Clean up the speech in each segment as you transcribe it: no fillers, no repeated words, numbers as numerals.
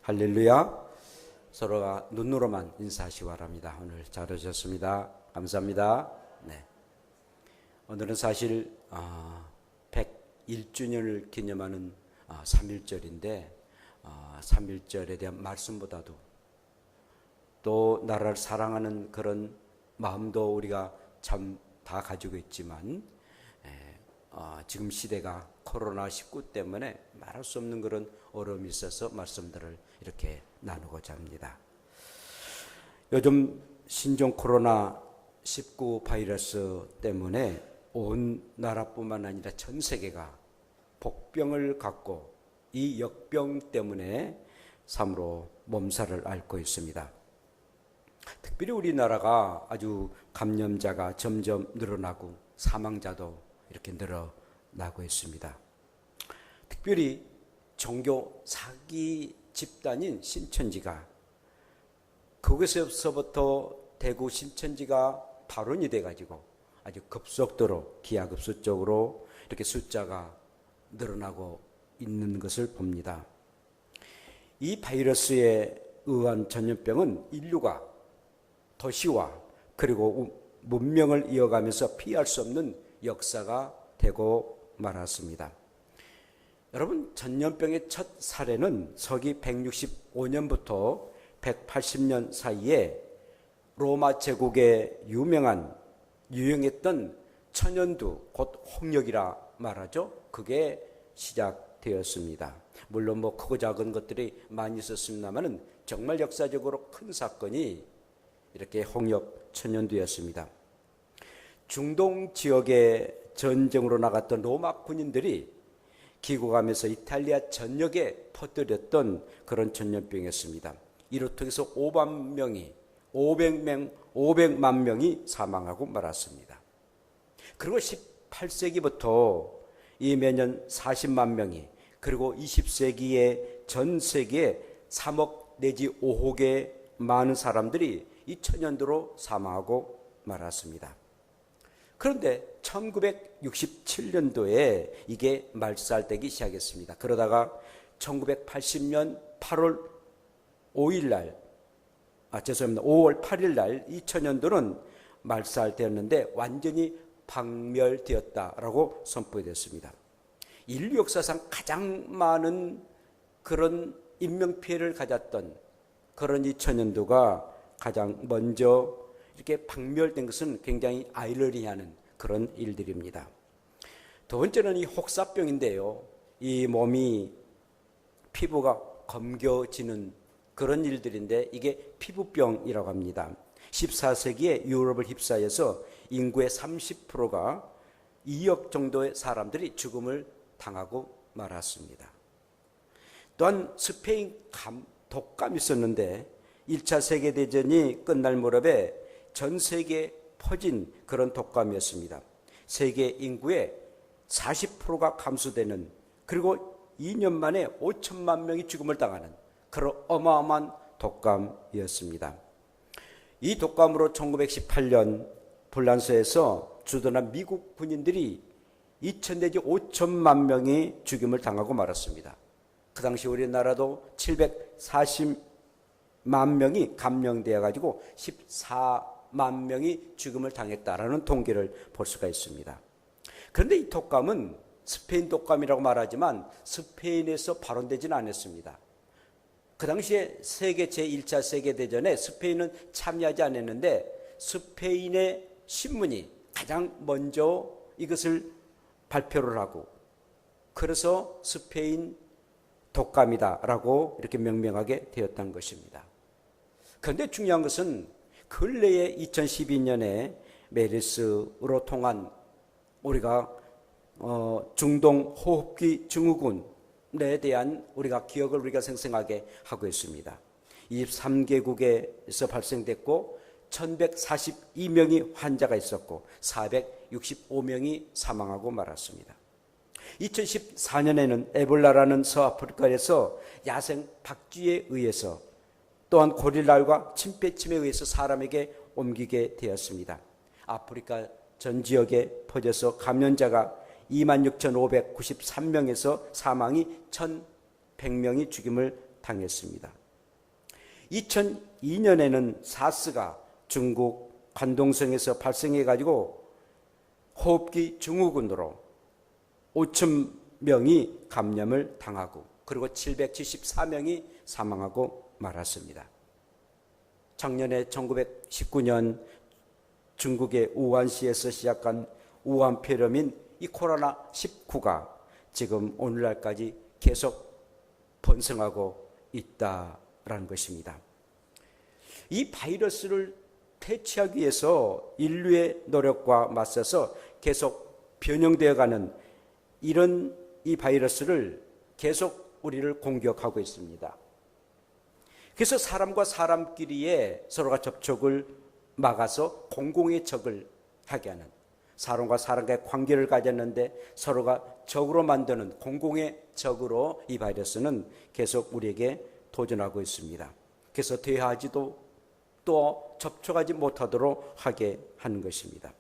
할렐루야. 서로가 눈으로만 인사하시기 바랍니다. 오늘 잘 오셨습니다. 감사합니다. 네. 오늘은 사실 101주년을 기념하는 3.1절인데 3.1절에 대한 말씀보다도 또 나라를 사랑하는 그런 마음도 우리가 참 다 가지고 있지만 지금 시대가 코로나19 때문에 말할 수 없는 그런 어려움이 있어서 말씀들을 이렇게 나누고자 합니다. 요즘 신종 코로나19 바이러스 때문에 온 나라뿐만 아니라 전 세계가 복병을 갖고 이 역병 때문에 참으로 몸살을 앓고 있습니다. 특별히 우리나라가 아주 감염자가 점점 늘어나고 사망자도 이렇게 늘어나고 있습니다. 특별히 종교 사기 집단인 신천지가 거기서부터 대구 신천지가 발원이 돼가지고 아주 급속도로 기하급수적으로 이렇게 숫자가 늘어나고 있는 것을 봅니다. 이 바이러스에 의한 전염병은 인류가 도시와 그리고 문명을 이어가면서 피할 수 없는 역사가 되고 말았습니다. 여러분, 전염병의 첫 사례는 서기 165년부터 180년 사이에 로마 제국의 유행했던 천연두, 곧 홍역이라 말하죠. 그게 시작되었습니다. 물론 크고 작은 것들이 많이 있었습니다만 정말 역사적으로 큰 사건이 이렇게 홍역 천연두였습니다. 중동 지역에 전쟁으로 나갔던 로마 군인들이 귀국하면서 이탈리아 전역에 퍼뜨렸던 그런 전염병이었습니다. 이로 통해서 500만 명이 사망하고 말았습니다. 그리고 18세기부터 이 매년 40만 명이, 그리고 20세기에 전 세계에 3억 내지 5억의 많은 사람들이 이 천연두로 사망하고 말았습니다. 그런데 1967년도에 이게 말살되기 시작했습니다. 그러다가 1980년 5월 8일 날 이 천연두는 말살되었는데 완전히 박멸되었다라고 선포됐습니다. 인류 역사상 가장 많은 그런 인명피해를 가졌던 그런 이 천연두가 가장 먼저 이렇게 박멸된 것은 굉장히 아이러니하는 그런 일들입니다. 두 번째는 이 혹사병인데요. 이 몸이 피부가 검겨지는 그런 일들인데 이게 피부병이라고 합니다. 14세기에 유럽을 휩싸여서 인구의 30%가 2억 정도의 사람들이 죽음을 당하고 말았습니다. 또한 스페인 독감이 있었는데 1차 세계대전이 끝날 무렵에 전 세계에 퍼진 그런 독감이었습니다. 세계 인구의 40%가 감소되는, 그리고 2년 만에 5천만 명이 죽음을 당하는 그런 어마어마한 독감이었습니다. 이 독감으로 1918년 불란서에서 주둔한 미국 군인들이 2천 내지 5천만 명이 죽임을 당하고 말았습니다. 그 당시 우리나라도 740만 명이 감염되어 가지고 14만 명이 죽음을 당했다라는 통계를 볼 수가 있습니다. 그런데 이 독감은 스페인 독감이라고 말하지만 스페인에서 발원되지는 않았습니다. 그 당시에 세계 제1차 세계대전에 스페인은 참여하지 않았는데 스페인의 신문이 가장 먼저 이것을 발표를 하고, 그래서 스페인 독감이다라고 이렇게 명명하게 되었던 것입니다. 그런데 중요한 것은 근래에 2012년에 메르스로 통한 우리가 중동 호흡기 증후군에 대한 우리가 기억을 우리가 생생하게 하고 있습니다. 23개국에서 발생됐고 1142명이 환자가 있었고 465명이 사망하고 말았습니다. 2014년에는 에볼라라는 서아프리카에서 야생 박쥐에 의해서, 또한 고릴라과 침패침에 의해서 사람에게 옮기게 되었습니다. 아프리카 전 지역에 퍼져서 감염자가 26,593명에서 사망이 1,100명이 죽임을 당했습니다. 2002년에는 사스가 중국 관동성에서 발생해가지고 호흡기 증후군으로 5천 명이 감염을 당하고 그리고 774명이 사망하고 말았습니다. 작년에 1919년 중국의 우한시에서 시작한 우한폐렴인 이 코로나19가 지금 오늘날까지 계속 번성하고 있다라는 것입니다. 이 바이러스를 퇴치하기 위해서 인류의 노력과 맞서서 계속 변형되어가는 이런 이 바이러스를 계속 우리를 공격하고 있습니다. 그래서 사람과 사람끼리의 서로가 접촉을 막아서 공공의 적을 하게 하는, 사람과 사람과의 관계를 가졌는데 서로가 적으로 만드는 공공의 적으로 이 바이러스는 계속 우리에게 도전하고 있습니다. 그래서 대화하지도 또 접촉하지 못하도록 하게 하는 것입니다.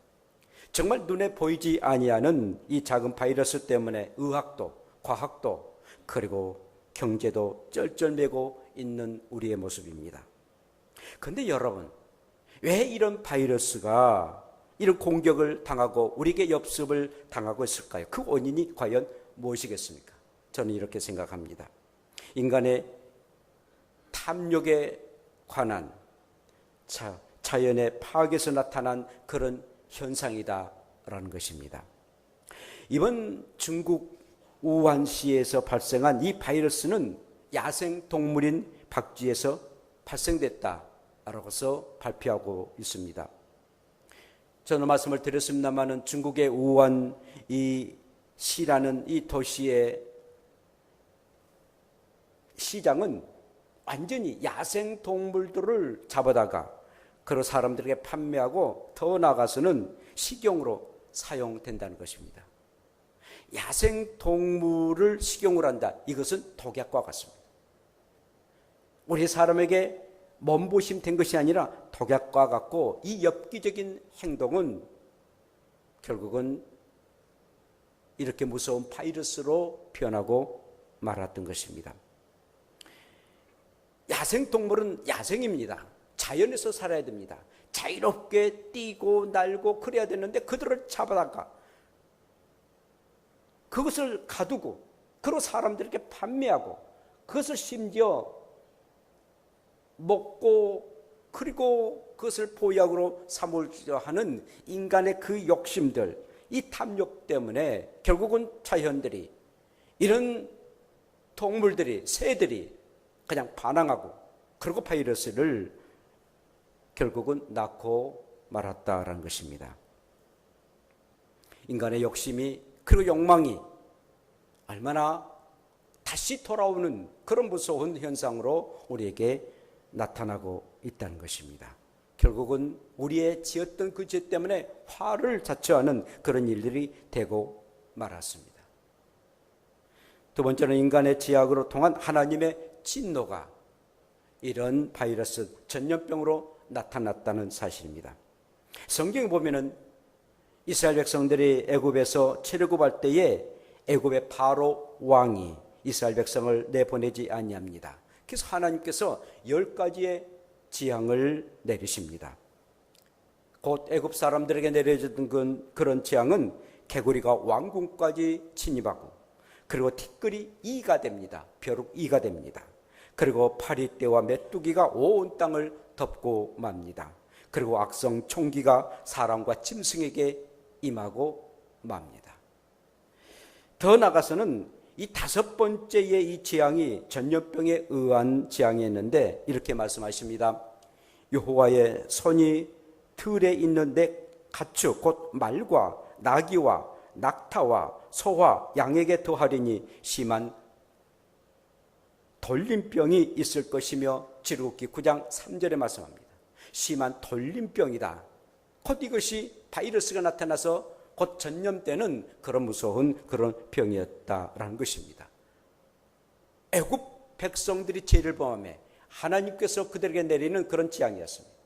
정말 눈에 보이지 아니하는 이 작은 바이러스 때문에 의학도 과학도 그리고 경제도 쩔쩔매고 있는 우리의 모습입니다. 그런데 여러분, 왜 이런 바이러스가 이런 공격을 당하고 우리에게 역습을 당하고 있을까요? 그 원인이 과연 무엇이겠습니까? 저는 이렇게 생각합니다. 인간의 탐욕에 관한 자연의 파악에서 나타난 그런 현상이다라는 것입니다. 이번 중국 우한시에서 발생한 이 바이러스는 야생동물인 박쥐에서 발생됐다라고서 발표하고 있습니다. 저는 말씀을 드렸습니다마는 중국의 우한 이 시라는 이 도시의 시장은 완전히 야생동물들을 잡아다가 그런 사람들에게 판매하고 더 나아가서는 식용으로 사용된다는 것입니다. 야생동물을 식용을 한다. 이것은 독약과 같습니다. 우리 사람에게 몸보심 된 것이 아니라 독약과 같고 이 엽기적인 행동은 결국은 이렇게 무서운 바이러스로 변하고 말았던 것입니다. 야생동물은 야생입니다. 자연에서 살아야 됩니다. 자유롭게 뛰고 날고 그래야 되는데 그들을 잡아다가 그것을 가두고 그리고 사람들에게 판매하고 그것을 심지어 먹고 그리고 그것을 보약으로 삼으려 하는 인간의 그 욕심들, 이 탐욕 때문에 결국은 자연들이 이런 동물들이 새들이 그냥 반항하고 그리고 바이러스를 결국은 낳고 말았다라는 것입니다. 인간의 욕심이 그리고 욕망이 얼마나 다시 돌아오는 그런 무서운 현상으로 우리에게 나타나고 있다는 것입니다. 결국은 우리의 지었던 그 죄 때문에 화를 자초하는 그런 일들이 되고 말았습니다. 두 번째는 인간의 죄악으로 통한 하나님의 진노가 이런 바이러스 전염병으로 나타났다는 사실입니다. 성경에 보면은 이스라엘 백성들이 애굽에서 출애굽할 때에 애굽의 바로 왕이 이스라엘 백성을 내보내지 아니합니다. 그래서 하나님께서 10가지의 재앙을 내리십니다. 곧 애굽 사람들에게 내려졌던 그런 재앙은 개구리가 왕궁까지 침입하고 그리고 티끌이 이가 됩니다. 벼룩 이가 됩니다. 그리고 파리떼와 메뚜기가 온 땅을 덮고 맙니다. 그리고 악성 총기가 사람과 짐승에게 임하고 맙니다. 더 나아가서는 이 5번째의 이 재앙이 전염병에 의한 재앙이었는데 이렇게 말씀하십니다. 여호와의 손이 들에 있는 내 가축 곧 말과 나귀와 낙타와 소와 양에게 더하리니 심한 돌림병이 있을 것이며 출애굽기 9장 3절에 말씀합니다. 심한 돌림병이다. 곧 이것이 바이러스가 나타나서 곧 전염되는 그런 무서운 그런 병이었다라는 것입니다. 애굽 백성들이 죄를 범함에 하나님께서 그들에게 내리는 그런 재앙이었습니다.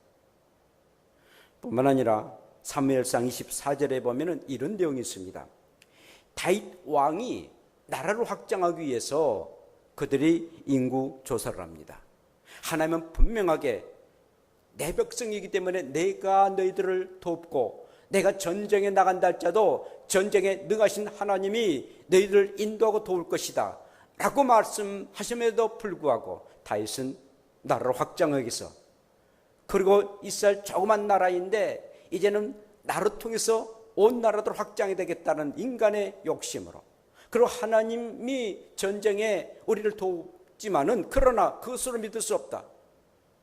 뿐만 아니라 사무엘상 24절에 보면은 이런 내용이 있습니다. 다윗 왕이 나라를 확장하기 위해서 그들이 인구 조사를 합니다. 하나님은 분명하게 내 백성이기 때문에 내가 너희들을 돕고 내가 전쟁에 나간다 할지라도 전쟁에 능하신 하나님이 너희들을 인도하고 도울 것이다 라고 말씀하심에도 불구하고 다윗은 나라를 확장하기 위해서, 그리고 이스라엘 조그만 나라인데 이제는 나를 통해서 온 나라도 확장이 되겠다는 인간의 욕심으로, 그리고 하나님이 전쟁에 우리를 돕지만은 그러나 그것으로 믿을 수 없다.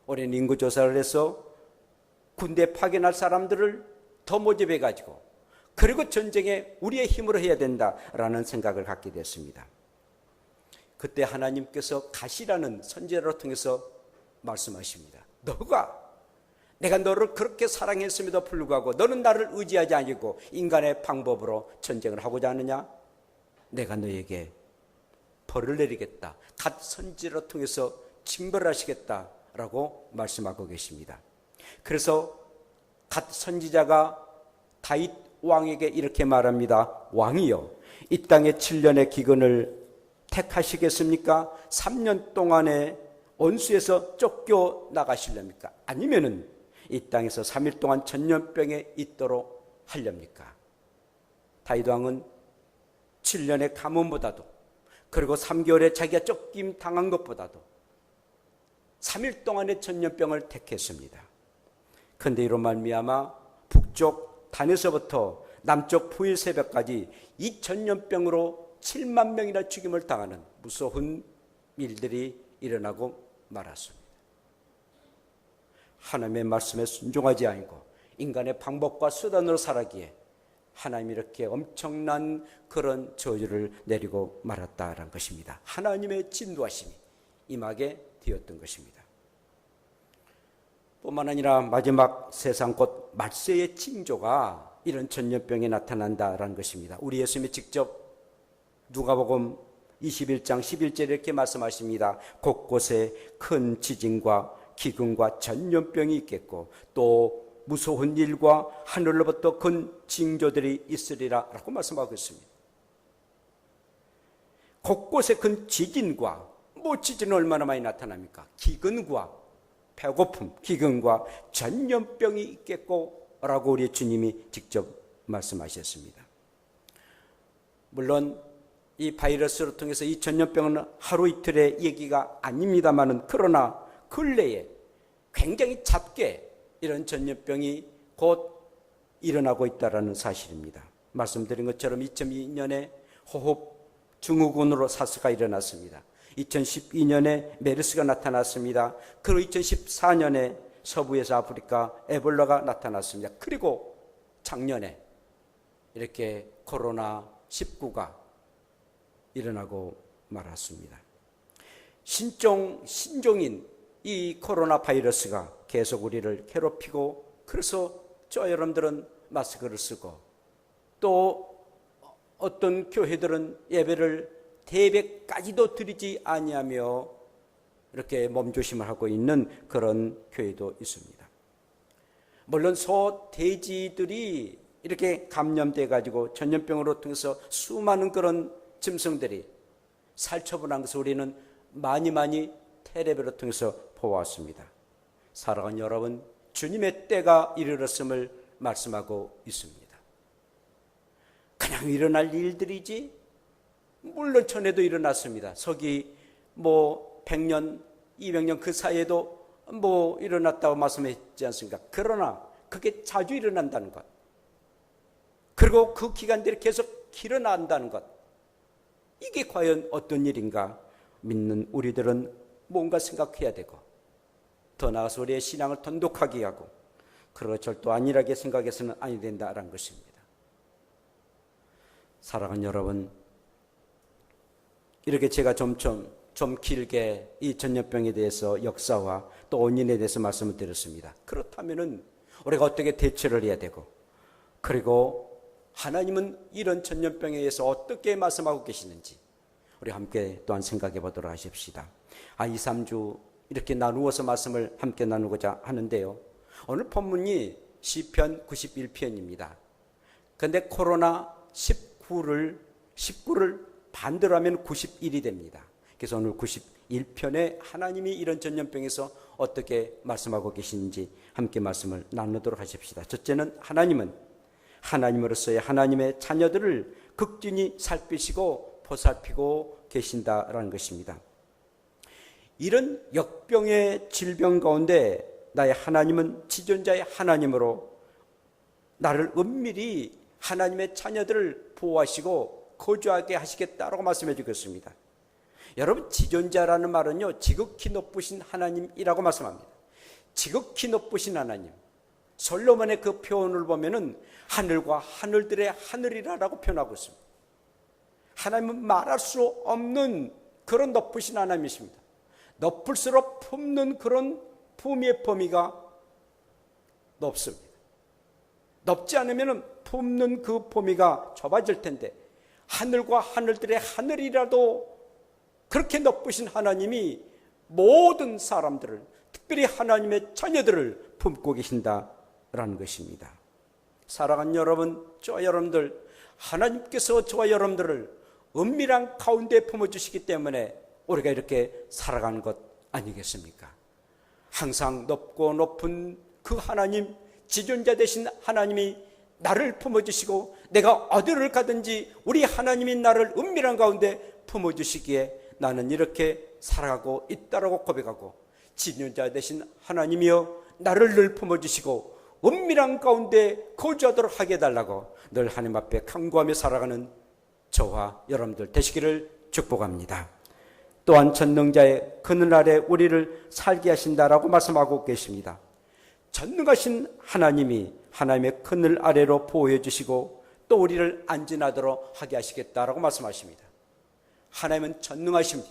우리는 인구조사를 해서 군대 파견할 사람들을 더 모집해가지고 그리고 전쟁에 우리의 힘으로 해야 된다라는 생각을 갖게 됐습니다. 그때 하나님께서 가시라는 선지자를 통해서 말씀하십니다. 너가, 내가 너를 그렇게 사랑했음에도 불구하고 너는 나를 의지하지 아니고 인간의 방법으로 전쟁을 하고자 하느냐? 내가 너에게 벌을 내리겠다. 갓 선지자를 통해서 징벌하시겠다라고 말씀하고 계십니다. 그래서 갓 선지자가 다윗 왕에게 이렇게 말합니다. 왕이여, 이 땅에 7년의 기근을 택하시겠습니까? 3년 동안에 원수에서 쫓겨나가시렵니까? 아니면은 이 땅에서 3일 동안 전염병에 있도록 하렵니까? 다윗 왕은 7년의 가뭄보다도, 그리고 3개월에 자기가 쫓김 당한 것보다도 3일 동안의 전염병을 택했습니다. 그런데 이로 말미암아 북쪽 단에서부터 남쪽 부일새벽까지 이 전염병으로 7만 명이나 죽임을 당하는 무서운 일들이 일어나고 말았습니다. 하나님의 말씀에 순종하지 아니고 인간의 방법과 수단으로 살아기에 하나님이 이렇게 엄청난 그런 저주를 내리고 말았다라는 것입니다. 하나님의 진노하심이 임하게 되었던 것입니다. 뿐만 아니라 마지막 세상 곧 말세의 징조가 이런 전염병에 나타난다라는 것입니다. 우리 예수님이 직접 누가복음 21장 11절에 이렇게 말씀하십니다. 곳곳에 큰 지진과 기근과 전염병이 있겠고 또 무서운 일과 하늘로부터 큰 징조들이 있으리라 라고 말씀하고 있습니다. 곳곳에 큰 지진과, 지진은 얼마나 많이 나타납니까? 기근과 배고픔, 기근과 전염병이 있겠고 라고 우리 주님이 직접 말씀하셨습니다. 물론 이 바이러스를 통해서 이 전염병은 하루 이틀의 얘기가 아닙니다만은, 그러나 근래에 굉장히 잦게 이런 전염병이 곧 일어나고 있다는 사실입니다. 말씀드린 것처럼 2002년에 호흡 증후군으로 사스가 일어났습니다. 2012년에 메르스가 나타났습니다. 그리고 2014년에 서부에서 아프리카 에볼라가 나타났습니다. 그리고 작년에 이렇게 코로나19가 일어나고 말았습니다. 신종인 이 코로나 바이러스가 계속 우리를 괴롭히고, 그래서 저 여러분들은 마스크를 쓰고 또 어떤 교회들은 예배를 대배까지도 드리지 아니하며 이렇게 몸조심을 하고 있는 그런 교회도 있습니다. 물론 소돼지들이 이렇게 감염돼 가지고 전염병으로 통해서 수많은 그런 짐승들이 살처분한 것을 우리는 많이 텔레비를 통해서 보았습니다. 사랑하는 여러분, 주님의 때가 이르렀음을 말씀하고 있습니다. 그냥 일어날 일들이지, 물론 전에도 일어났습니다. 서기 100년, 200년 그 사이에도 일어났다고 말씀했지 않습니까? 그러나 그게 자주 일어난다는 것, 그리고 그 기간들이 계속 길어난다는 것, 이게 과연 어떤 일인가 믿는 우리들은 뭔가 생각해야 되고, 더 나아가서 우리의 신앙을 돈독하게 하고, 그리고 절도 안일하게 생각해서는 아니 된다라는 것입니다. 사랑하는 여러분, 이렇게 제가 좀 길게 이 전염병에 대해서 역사와 또 원인에 대해서 말씀을 드렸습니다. 그렇다면은 우리가 어떻게 대처를 해야 되고, 그리고 하나님은 이런 전염병에 의해서 어떻게 말씀하고 계시는지 우리 함께 또한 생각해 보도록 하십시다. 2, 3주 이렇게 나누어서 말씀을 함께 나누고자 하는데요. 오늘 본문이 시편 91편입니다. 그런데 코로나 19를 반대로 하면 91이 됩니다. 그래서 오늘 91편에 하나님이 이런 전염병에서 어떻게 말씀하고 계시는지 함께 말씀을 나누도록 하십시다. 첫째는 하나님은 하나님으로서의 하나님의 자녀들을 극진히 살피시고 보살피고 계신다라는 것입니다. 이런 역병의 질병 가운데 나의 하나님은 지존자의 하나님으로 나를 은밀히 하나님의 자녀들을 보호하시고 거주하게 하시겠다라고 말씀해 주겠습니다. 여러분, 지존자라는 말은요, 지극히 높으신 하나님이라고 말씀합니다. 지극히 높으신 하나님. 솔로몬의 그 표현을 보면은 하늘과 하늘들의 하늘이라고 표현하고 있습니다. 하나님은 말할 수 없는 그런 높으신 하나님이십니다. 높을수록 품는 그런 품위의 범위가 높습니다. 높지 않으면 품는 그 범위가 좁아질 텐데, 하늘과 하늘들의 하늘이라도 그렇게 높으신 하나님이 모든 사람들을, 특별히 하나님의 자녀들을 품고 계신다라는 것입니다. 사랑하는 여러분, 저와 여러분들, 하나님께서 저와 여러분들을 은밀한 가운데 품어주시기 때문에 우리가 이렇게 살아가는 것 아니겠습니까? 항상 높고 높은 그 하나님, 지존자 되신 하나님이 나를 품어주시고 내가 어디를 가든지 우리 하나님이 나를 은밀한 가운데 품어주시기에 나는 이렇게 살아가고 있다라고 고백하고, 지존자 되신 하나님이여 나를 늘 품어주시고 은밀한 가운데 거주하도록 하게 해달라고 늘 하나님 앞에 간구하며 살아가는 저와 여러분들 되시기를 축복합니다. 또한 전능자의 그늘 아래 우리를 살게 하신다라고 말씀하고 계십니다. 전능하신 하나님이 하나님의 그늘 아래로 보호해 주시고 또 우리를 안전하도록 하게 하시겠다라고 말씀하십니다. 하나님은 전능하십니다.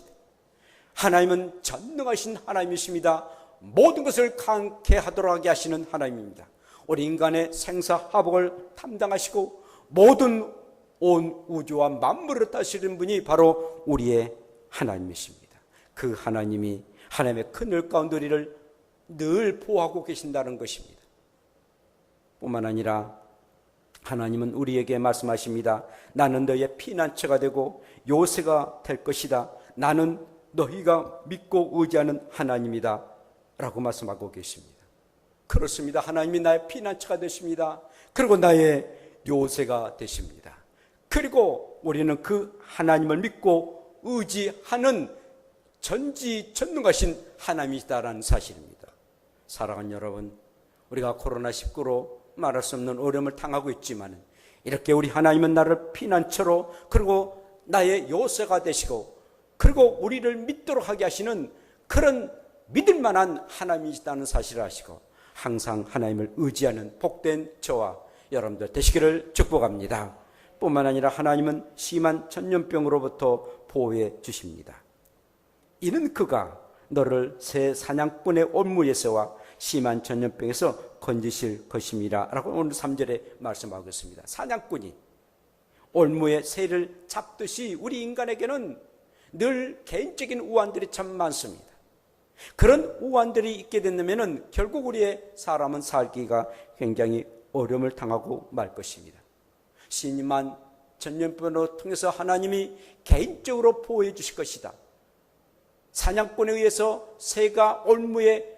하나님은 전능하신 하나님이십니다. 모든 것을 강케하도록 하게 하시는 하나님입니다. 우리 인간의 생사화복을 담당하시고 모든 온 우주와 만물을 다스리는 분이 바로 우리의 하나님이십니다. 그 하나님이 하나님의 그늘 가운데 우리를 늘 보호하고 계신다는 것입니다. 뿐만 아니라 하나님은 우리에게 말씀하십니다. 나는 너희의 피난처가 되고 요새가 될 것이다. 나는 너희가 믿고 의지하는 하나님이다 라고 말씀하고 계십니다. 그렇습니다. 하나님이 나의 피난처가 되십니다. 그리고 나의 요새가 되십니다. 그리고 우리는 그 하나님을 믿고 의지하는 전지전능하신 하나님이시다라는 사실입니다. 사랑하는 여러분, 우리가 코로나19로 말할 수 없는 어려움을 당하고 있지만 이렇게 우리 하나님은 나를 피난처로 그리고 나의 요새가 되시고 그리고 우리를 믿도록 하게 하시는 그런 믿을 만한 하나님이시다는 사실을 아시고 항상 하나님을 의지하는 복된 저와 여러분들 되시기를 축복합니다. 뿐만 아니라 하나님은 심한 전염병으로부터 보호해 주십니다. 이는 그가 너를 새 사냥꾼의 올무에서와 심한 전염병에서 건지실 것입니다 라고 오늘 3절에 말씀하고 있습니다. 사냥꾼이 올무의 새를 잡듯이 우리 인간에게는 늘 개인적인 우환들이 참 많습니다. 그런 우환들이 있게 된다면 결국 우리의 사람은 살기가 굉장히 어려움을 당하고 말 것입니다. 심한 전염병으로 통해서 하나님이 개인적으로 보호해 주실 것이다. 사냥꾼에 의해서 새가 올무에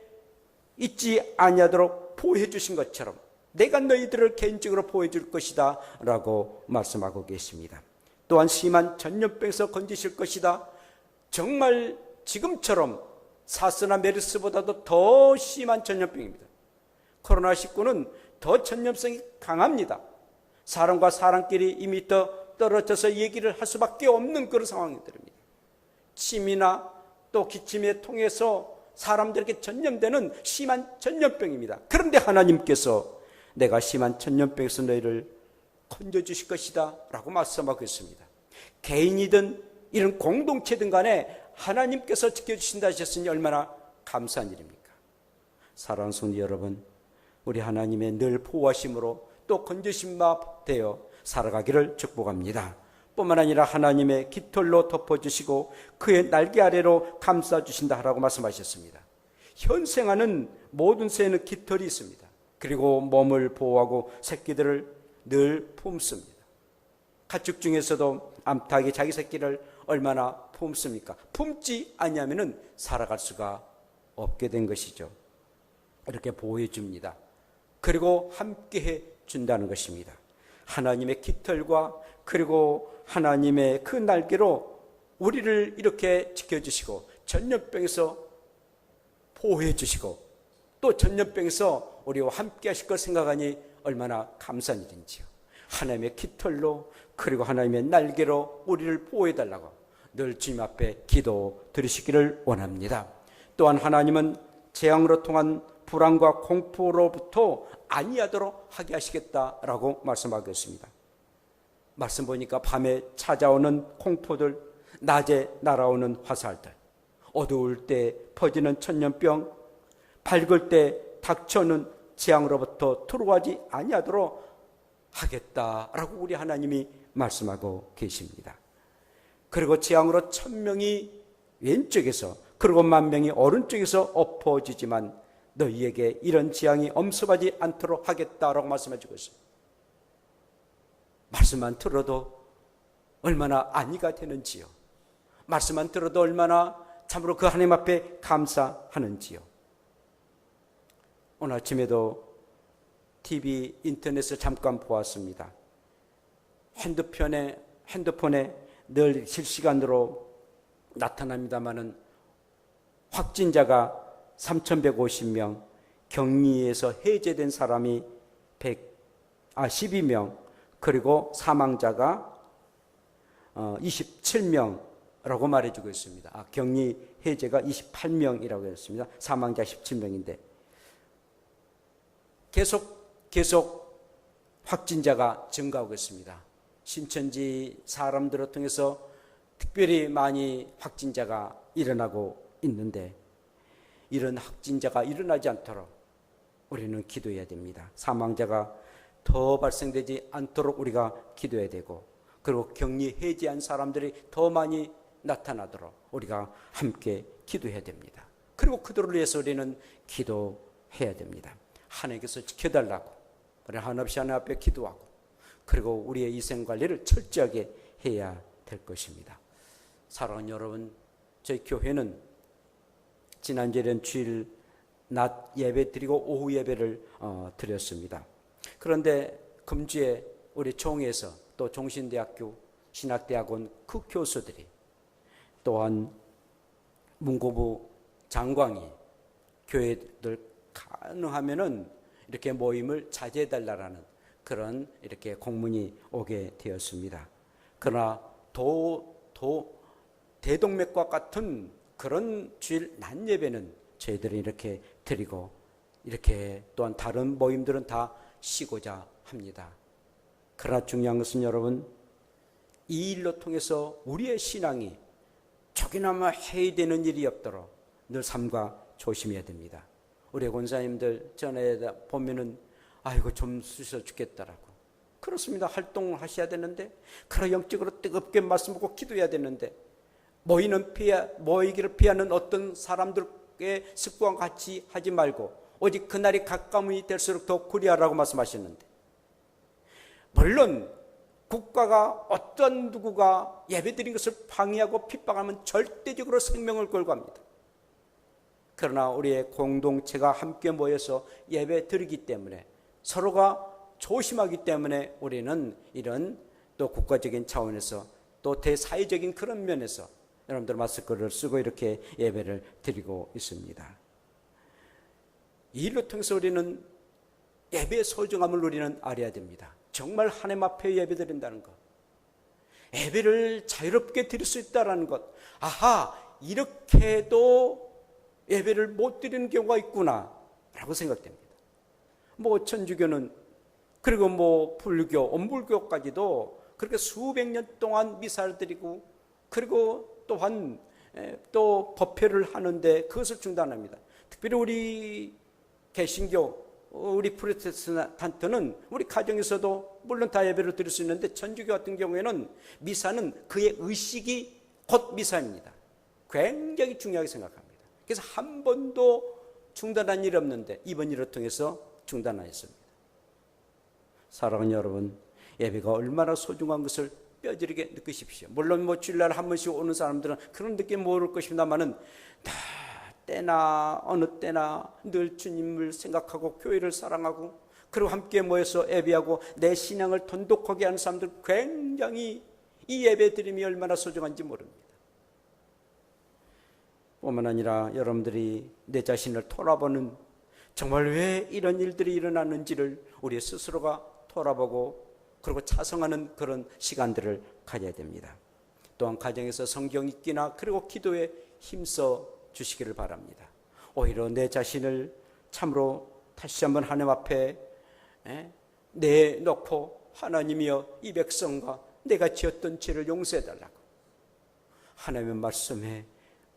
있지 아니하도록 보호해 주신 것처럼 내가 너희들을 개인적으로 보호해 줄 것이다 라고 말씀하고 계십니다. 또한 심한 전염병에서 건지실 것이다. 정말 지금처럼 사스나 메르스보다도 더 심한 전염병입니다. 코로나19는 더 전염성이 강합니다. 사람과 사람끼리 이미 떨어져서 얘기를 할 수밖에 없는 그런 상황들입니다. 침이나 또 기침에 통해서 사람들에게 전염되는 심한 전염병입니다. 그런데 하나님께서 내가 심한 전염병에서 너희를 건져주실 것이다 라고 말씀하고 있습니다. 개인이든 이런 공동체든 간에 하나님께서 지켜주신다 하셨으니 얼마나 감사한 일입니까? 사랑하는 성도 여러분, 우리 하나님의 늘 보호하심으로 또 건져신 바 되어 살아가기를 축복합니다. 뿐만 아니라 하나님의 깃털로 덮어주시고 그의 날개 아래로 감싸주신다 하라고 말씀하셨습니다. 현생하는 모든 새는 깃털이 있습니다. 그리고 몸을 보호하고 새끼들을 늘 품습니다. 가축 중에서도 암탉이 자기 새끼를 얼마나 품습니까? 품지 아니하면은 살아갈 수가 없게 된 것이죠. 이렇게 보호해 줍니다. 그리고 함께 해 준다는 것입니다. 하나님의 깃털과 그리고 하나님의 그 날개로 우리를 이렇게 지켜주시고 전염병에서 보호해 주시고 또 전염병에서 우리와 함께 하실 걸 생각하니 얼마나 감사한 일인지요. 하나님의 깃털로 그리고 하나님의 날개로 우리를 보호해 달라고 늘 주님 앞에 기도 드리시기를 원합니다. 또한 하나님은 재앙으로 통한 불안과 공포로부터 아니하도록 하게 하시겠다라고 말씀하겠습니다. 말씀 보니까 밤에 찾아오는 공포들, 낮에 날아오는 화살들, 어두울 때 퍼지는 천년병, 밝을 때 닥쳐오는 재앙으로부터 들어가지 아니하도록 하겠다라고 우리 하나님이 말씀하고 계십니다. 그리고 재앙으로 1000명이 왼쪽에서 그리고 10,000명이 오른쪽에서 엎어지지만 너희에게 이런 재앙이 엄습하지 않도록 하겠다라고 말씀해주고 있습니다. 말씀만 들어도 얼마나 안위가 되는지요. 말씀만 들어도 얼마나 참으로 그 하나님 앞에 감사하는지요. 오늘 아침에도 TV, 인터넷을 잠깐 보았습니다. 핸드폰에 늘 실시간으로 나타납니다마는 확진자가 3,150명, 격리에서 해제된 사람이 12명, 그리고 사망자가 27명이라고 말해주고 있습니다. 격리 해제가 28명이라고 했습니다. 사망자 17명인데 계속 확진자가 증가하고 있습니다. 신천지 사람들을 통해서 특별히 많이 확진자가 일어나고 있는데 이런 확진자가 일어나지 않도록 우리는 기도해야 됩니다. 사망자가 더 발생되지 않도록 우리가 기도해야 되고 그리고 격리 해제한 사람들이 더 많이 나타나도록 우리가 함께 기도해야 됩니다. 그리고 그들을 위해서 우리는 기도해야 됩니다. 하나님께서 지켜달라고 우리 한없이 하나님 앞에 기도하고 그리고 우리의 위생관리를 철저하게 해야 될 것입니다. 사랑하는 여러분, 저희 교회는 지난주에는 주일 낮 예배 드리고 오후 예배를 드렸습니다. 그런데 금주에 우리 총회에서 또 종신대학교 신학대학원 그 교수들이 또한 문고부 장광이 교회들 가능하면은 이렇게 모임을 자제해달라는 그런 이렇게 공문이 오게 되었습니다. 그러나 대동맥과 같은 그런 주일 낮 예배는 저희들이 이렇게 드리고 이렇게 또한 다른 모임들은 다 쉬고자 합니다. 그러나 중요한 것은 여러분 이 일로 통해서 우리의 신앙이 조금이나마 해이되는 일이 없도록 늘 삼가 조심해야 됩니다. 우리 권사님들 전에 보면은 아이고 좀 쑤셔 죽겠다라고 그렇습니다. 활동을 하셔야 되는데 그런 영적으로 뜨겁게 말씀하고 기도해야 되는데 모이기를 피하는 어떤 사람들의 습관과 같이 하지 말고 오직 그날이 가까움이 될수록 더 그리하라고 말씀하셨는데 물론 국가가 어떤 누구가 예배드린 것을 방해하고 핍박하면 절대적으로 생명을 걸고 합니다. 그러나 우리의 공동체가 함께 모여서 예배 드리기 때문에 서로가 조심하기 때문에 우리는 이런 또 국가적인 차원에서 또 대사회적인 그런 면에서 여러분들 마스크를 쓰고 이렇게 예배를 드리고 있습니다. 이 일로 통해서 우리는 예배의 소중함을 우리는 알아야 됩니다. 정말 하나님 앞에 예배 드린다는 것, 예배를 자유롭게 드릴 수 있다는 것, 아하 이렇게도 예배를 못 드리는 경우가 있구나 라고 생각됩니다. 천주교는 그리고 불교, 온불교까지도 그렇게 수백 년 동안 미사를 드리고 그리고 또한 또 법회를 하는데 그것을 중단합니다. 특별히 우리 개신교, 우리 프로테스탄트는 우리 가정에서도 물론 다 예배를 드릴 수 있는데 천주교 같은 경우에는 미사는 그의 의식이 곧 미사입니다. 굉장히 중요하게 생각합니다. 그래서 한 번도 중단한 일이 없는데 이번 일을 통해서 중단하였습니다. 사랑하는 여러분, 예배가 얼마나 소중한 것을 뼈저리게 느끼십시오. 물론 뭐 주일날 한 번씩 오는 사람들은 그런 느낌 모를 것입니다만은 때나 어느 때나 늘 주님을 생각하고 교회를 사랑하고 그리고 함께 모여서 예배하고 내 신앙을 돈독하게 하는 사람들 굉장히 이 예배 드림이 얼마나 소중한지 모릅니다. 뿐만 아니라 여러분들이 내 자신을 돌아보는 정말 왜 이런 일들이 일어났는지를 우리 스스로가 돌아보고 그리고 자성하는 그런 시간들을 가져야 됩니다. 또한 가정에서 성경 읽기나 그리고 기도에 힘써 주시기를 바랍니다. 오히려 내 자신을 참으로 다시 한번 하나님 앞에 내놓고 하나님이여 이 백성과 내가 지었던 죄를 용서해달라고 하나님의 말씀에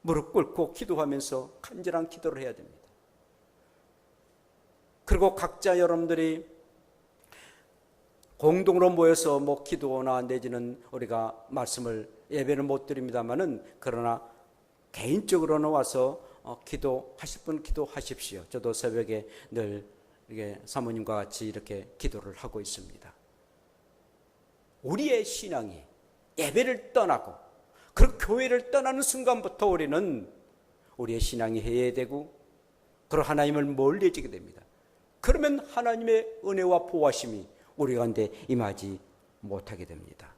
무릎 꿇고 기도하면서 간절한 기도를 해야 됩니다. 그리고 각자 여러분들이 공동으로 모여서 뭐 기도나 내지는 우리가 말씀을 예배는 못 드립니다만은 그러나 개인적으로는 와서 기도하실 분 기도하십시오. 저도 새벽에 늘 이렇게 사모님과 같이 이렇게 기도를 하고 있습니다. 우리의 신앙이 예배를 떠나고 그리고 교회를 떠나는 순간부터 우리는 우리의 신앙이 해예되고 그리고 하나님을 멀리해지게 됩니다. 그러면 하나님의 은혜와 보호하심이 우리 가운데 임하지 못하게 됩니다.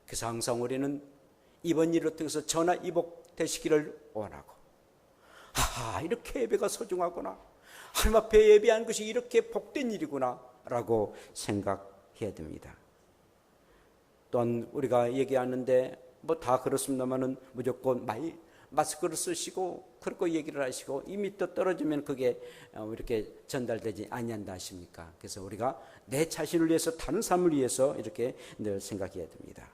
그래서 항상 우리는 이번 일을 통해서 전화위복 되시기를 원하고 이렇게 예배가 소중하구나, 하나님 앞에 예배하는 것이 이렇게 복된 일이구나 라고 생각해야 됩니다. 또한 우리가 얘기하는데 뭐 다 그렇습니다만은 무조건 마스크를 쓰시고 그렇게 얘기를 하시고 2m 떨어지면 그게 이렇게 전달되지 아니한다 하십니까? 그래서 우리가 내 자신을 위해서 다른 삶을 위해서 이렇게 늘 생각해야 됩니다.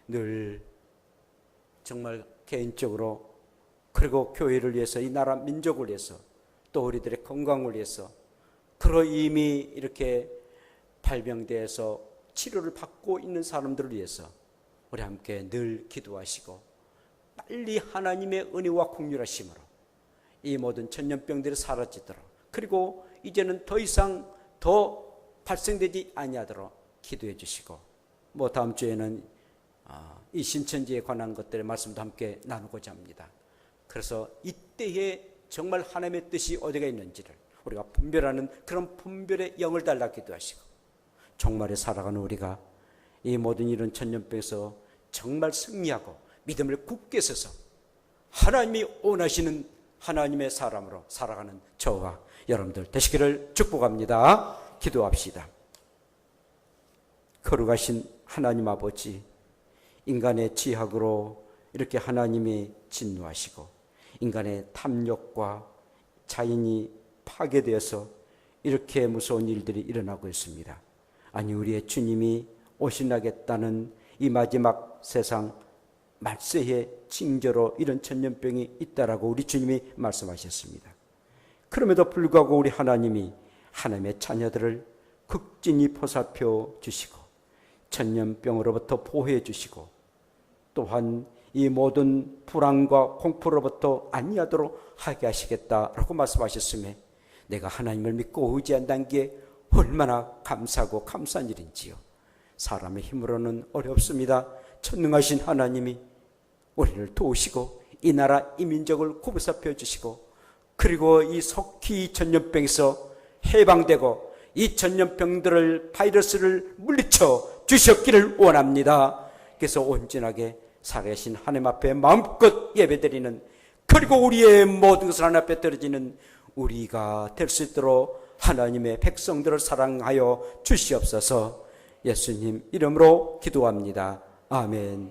늘 정말 개인적으로 그리고 교회를 위해서 이 나라 민족을 위해서 또 우리들의 건강을 위해서 그리고 이미 이렇게 발병돼서 치료를 받고 있는 사람들을 위해서 우리 함께 늘 기도하시고 빨리 하나님의 은혜와 긍휼하심으로 이 모든 전염병들이 사라지도록 그리고 이제는 더 이상 더 발생되지 아니하도록 기도해 주시고 뭐 다음 주에는 이 신천지에 관한 것들의 말씀도 함께 나누고자 합니다. 그래서 이때에 정말 하나님의 뜻이 어디가 있는지를 우리가 분별하는 그런 분별의 영을 달라 기도하시고 종말에 살아가는 우리가 이 모든 이런 전염병에서 정말 승리하고 믿음을 굳게 서서 하나님이 원하시는 하나님의 사람으로 살아가는 저와 여러분들 되시기를 축복합니다. 기도합시다. 거룩하신 하나님 아버지, 인간의 지학으로 이렇게 하나님이 진노하시고 인간의 탐욕과 자인이 파괴되어서 이렇게 무서운 일들이 일어나고 있습니다. 아니 우리의 주님이 오시나겠다는 이 마지막 세상 말세의 징조로 이런 전염병이 있다라고 우리 주님이 말씀하셨습니다. 그럼에도 불구하고 우리 하나님이 하나님의 자녀들을 극진히 보살펴 주시고 전염병으로부터 보호해 주시고 또한 이 모든 불안과 공포로부터 안위하도록 하게 하시겠다라고 말씀하셨음에 내가 하나님을 믿고 의지한다는 게 얼마나 감사하고 감사한 일인지요. 사람의 힘으로는 어렵습니다. 전능하신 하나님이 우리를 도우시고 이 나라 이 민족을 구부살펴 주시고 그리고 이 석희 전염병에서 해방되고 이 전염병들을 바이러스를 물리쳐 주셨기를 원합니다. 그래서 온전하게 살아계신 하나님 앞에 마음껏 예배드리는 그리고 우리의 모든 것을 하나님 앞에 드려지는 우리가 될 수 있도록 하나님의 백성들을 사랑하여 주시옵소서. 예수님 이름으로 기도합니다. 아멘.